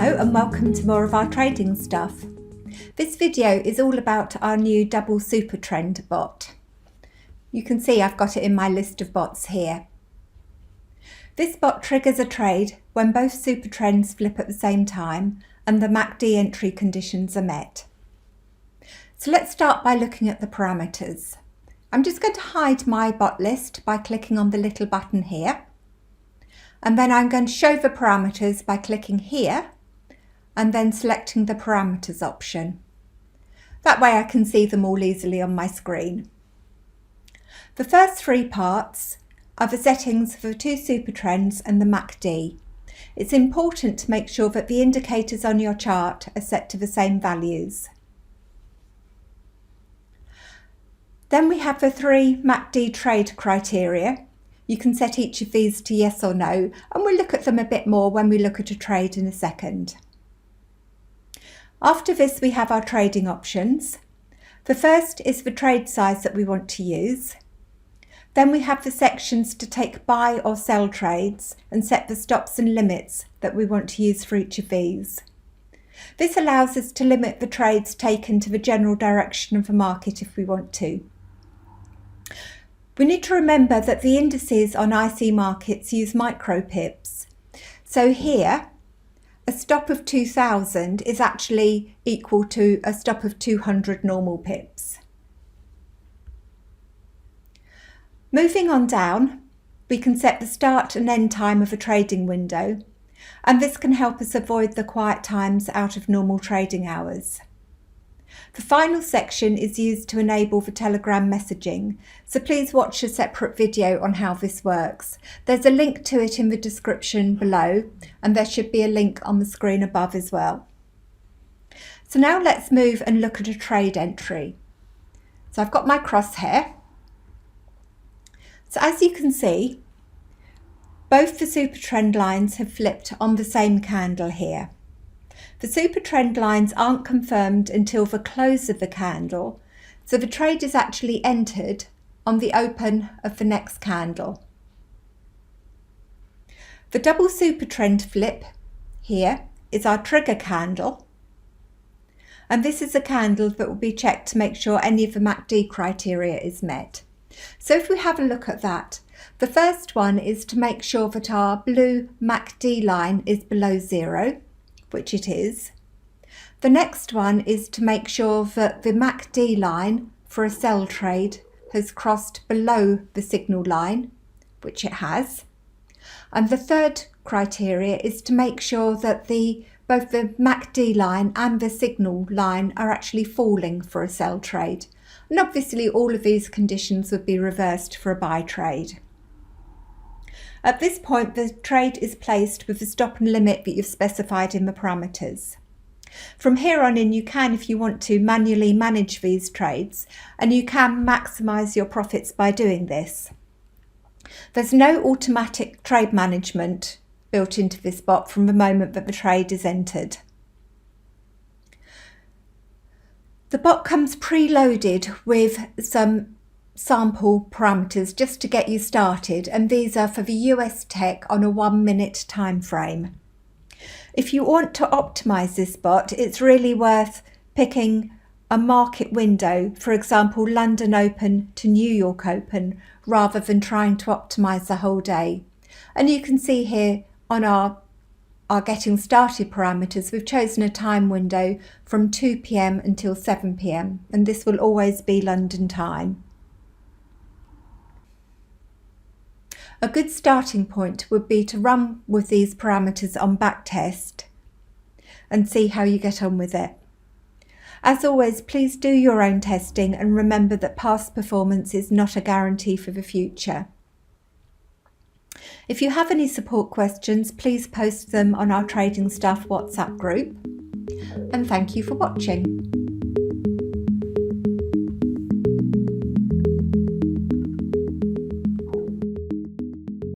Hello and welcome to more of our trading stuff. This video is all about our new double SuperTrend bot. You can see I've got it in my list of bots here. This bot triggers a trade when both SuperTrends flip at the same time and the MACD entry conditions are met. So let's start by looking at the parameters. I'm just going to hide my bot list by clicking on the little button here. And then I'm going to show the parameters by clicking here and then selecting the parameters option. That way I can see them all easily on my screen. The first three parts are the settings for the two SuperTrends and the MACD. It's important to make sure that the indicators on your chart are set to the same values. Then we have the three MACD trade criteria. You can set each of these to yes or no, and we'll look at them a bit more when we look at a trade in a second. After this, we have our trading options. The first is the trade size that we want to use. Then we have the sections to take buy or sell trades and set the stops and limits that we want to use for each of these. This allows us to limit the trades taken to the general direction of the market if we want to. We need to remember that the indices on IC markets use micro pips. So here, a stop of 2000 is actually equal to a stop of 200 normal pips. Moving on down, we can set the start and end time of a trading window, and this can help us avoid the quiet times out of normal trading hours. The final section is used to enable the Telegram messaging, so please watch a separate video on how this works. There's a link to it in the description below, and there should be a link on the screen above as well. So now let's move and look at a trade entry. So I've got my crosshair. So as you can see, both the SuperTrend lines have flipped on the same candle here. The SuperTrend lines aren't confirmed until the close of the candle, so the trade is actually entered on the open of the next candle. The double SuperTrend flip here is our trigger candle, and this is a candle that will be checked to make sure any of the MACD criteria is met. So if we have a look at that, the first one is to make sure that our blue MACD line is below zero, which it is. The next one is to make sure that the MACD line for a sell trade has crossed below the signal line, which it has. And the third criteria is to make sure that both the MACD line and the signal line are actually falling for a sell trade. And obviously all of these conditions would be reversed for a buy trade. At this point, the trade is placed with the stop and limit that you've specified in the parameters. From here on in, you can, if you want to, manually manage these trades, and you can maximise your profits by doing this. There's no automatic trade management built into this bot from the moment that the trade is entered. The bot comes preloaded with some sample parameters just to get you started, and these are for the US tech on a 1 minute time frame. If you want to optimize this bot, it's really worth picking a market window, for example London Open to New York Open, rather than trying to optimize the whole day. And you can see here on our getting started parameters, we've chosen a time window from 2 p.m. until 7 p.m. and this will always be London time. A good starting point would be to run with these parameters on backtest and see how you get on with it. As always, please do your own testing and remember that past performance is not a guarantee for the future. If you have any support questions, please post them on our Trading Stuff WhatsApp group. And thank you for watching.